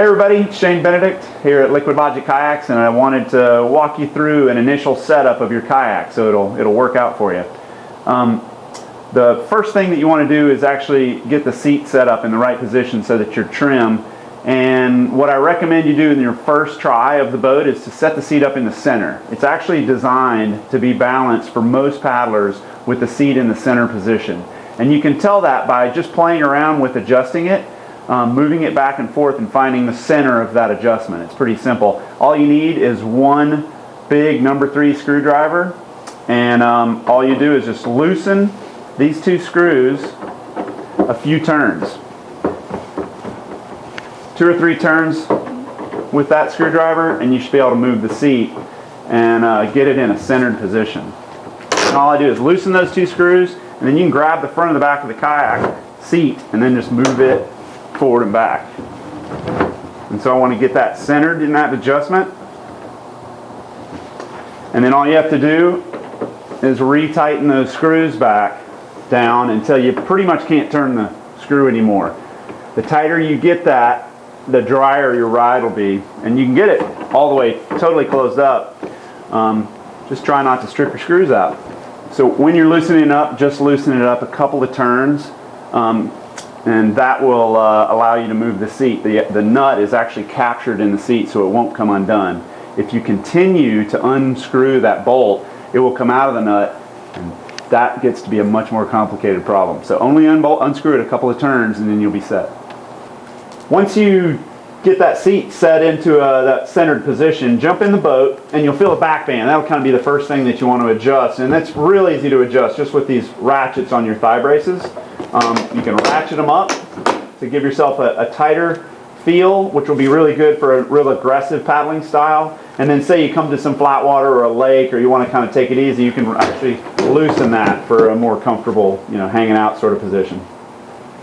Hey everybody, it's Shane Benedict here at Liquid Logic Kayaks, and I wanted to walk you through an initial setup of your kayak so it'll work out for you. The first thing that you want to do is actually get the seat set up in the right position so that you're trim. And what I recommend you do in your first try of the boat is to set the seat up in the center. It's actually designed to be balanced for most paddlers with the seat in the center position. And you can tell that by just playing around with adjusting it. Moving it back and forth and finding the center of that adjustment. It's pretty simple. All you need is one big number 3 screwdriver, and all you do is just loosen these 2 screws a few turns. 2 or 3 turns with that screwdriver and you should be able to move the seat and get it in a centered position. And all I do is loosen those 2 screws, and then you can grab the front and the back of the kayak seat and then just move it forward and back. And so I want to get that centered in that adjustment. And then all you have to do is retighten those screws back down until you pretty much can't turn the screw anymore. The tighter you get that, the drier your ride will be. And you can get it all the way totally closed up. Just try not to strip your screws out. So when you're loosening it up, just loosen it up a couple of turns. And that will allow you to move the seat. The nut is actually captured in the seat so it won't come undone. If you continue to unscrew that bolt, it will come out of the nut, and that gets to be a much more complicated problem. So only unscrew it a couple of turns and then you'll be set. Once you get that seat set into that centered position, jump in the boat and you'll feel a back band. That'll kind of be the first thing that you want to adjust, and that's really easy to adjust just with these ratchets on your thigh braces. You can ratchet them up to give yourself a tighter feel, which will be really good for a real aggressive paddling style. And then say you come to some flat water or a lake, or you want to kind of take it easy, you can actually loosen that for a more comfortable, hanging out sort of position.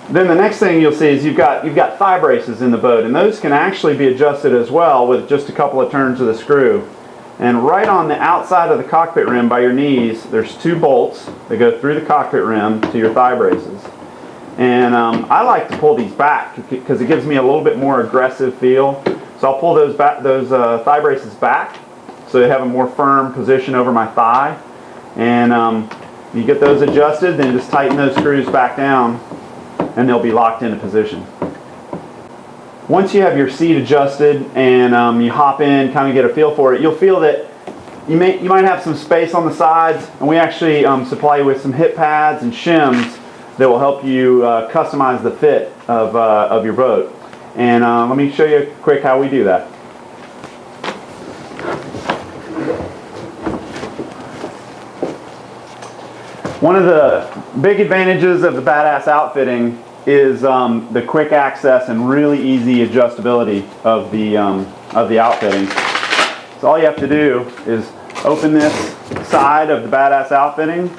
Then the next thing you'll see is you've got thigh braces in the boat, and those can actually be adjusted as well with just a couple of turns of the screw. And right on the outside of the cockpit rim by your knees, there's 2 bolts that go through the cockpit rim to your thigh braces. And I like to pull these back because it gives me a little bit more aggressive feel. So I'll pull those thigh braces back so they have a more firm position over my thigh. And you get those adjusted, then just tighten those screws back down and they'll be locked into position. Once you have your seat adjusted and you hop in, kind of get a feel for it, you'll feel that you might have some space on the sides, and we actually supply you with some hip pads and shims that will help you customize the fit of your boat. And let me show you quick how we do that. One of the big advantages of the Badass outfitting is the quick access and really easy adjustability of the outfitting. So all you have to do is open this side of the Badass outfitting,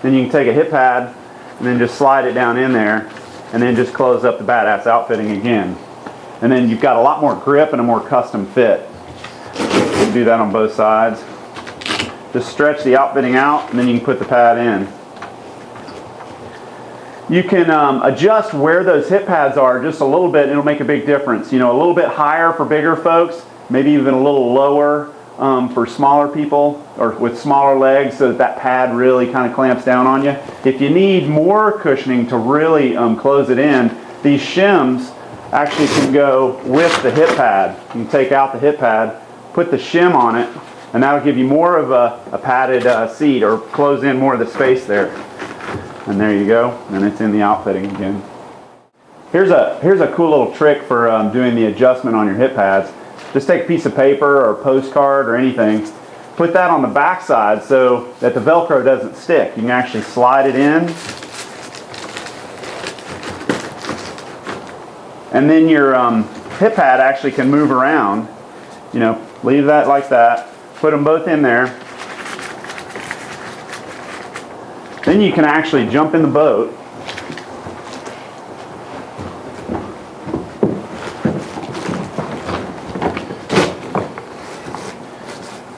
then you can take a hip pad and then just slide it down in there, and then just close up the Badass outfitting again. And then you've got a lot more grip and a more custom fit. You can do that on both sides. Just stretch the outfitting out and then you can put the pad in. You can adjust where those hip pads are just a little bit, and it'll make a big difference. A little bit higher for bigger folks, maybe even a little lower for smaller people or with smaller legs, so that pad really kind of clamps down on you. If you need more cushioning to really close it in, these shims actually can go with the hip pad. You can take out the hip pad, put the shim on it, and that'll give you more of a padded seat, or close in more of the space there. And there you go, and it's in the outfitting again. Here's a cool little trick for doing the adjustment on your hip pads. Just take a piece of paper or a postcard or anything, put that on the back side so that the Velcro doesn't stick. You can actually slide it in, and then your hip pad actually can move around. Leave that like that, put them both in there. Then you can actually jump in the boat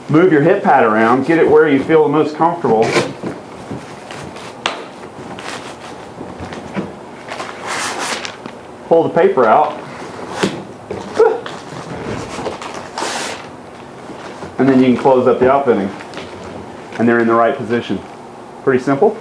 move your hip pad around, get it where you feel the most comfortable. Pull the paper out. and then you can close up the outfitting and they're in the right position. Pretty simple.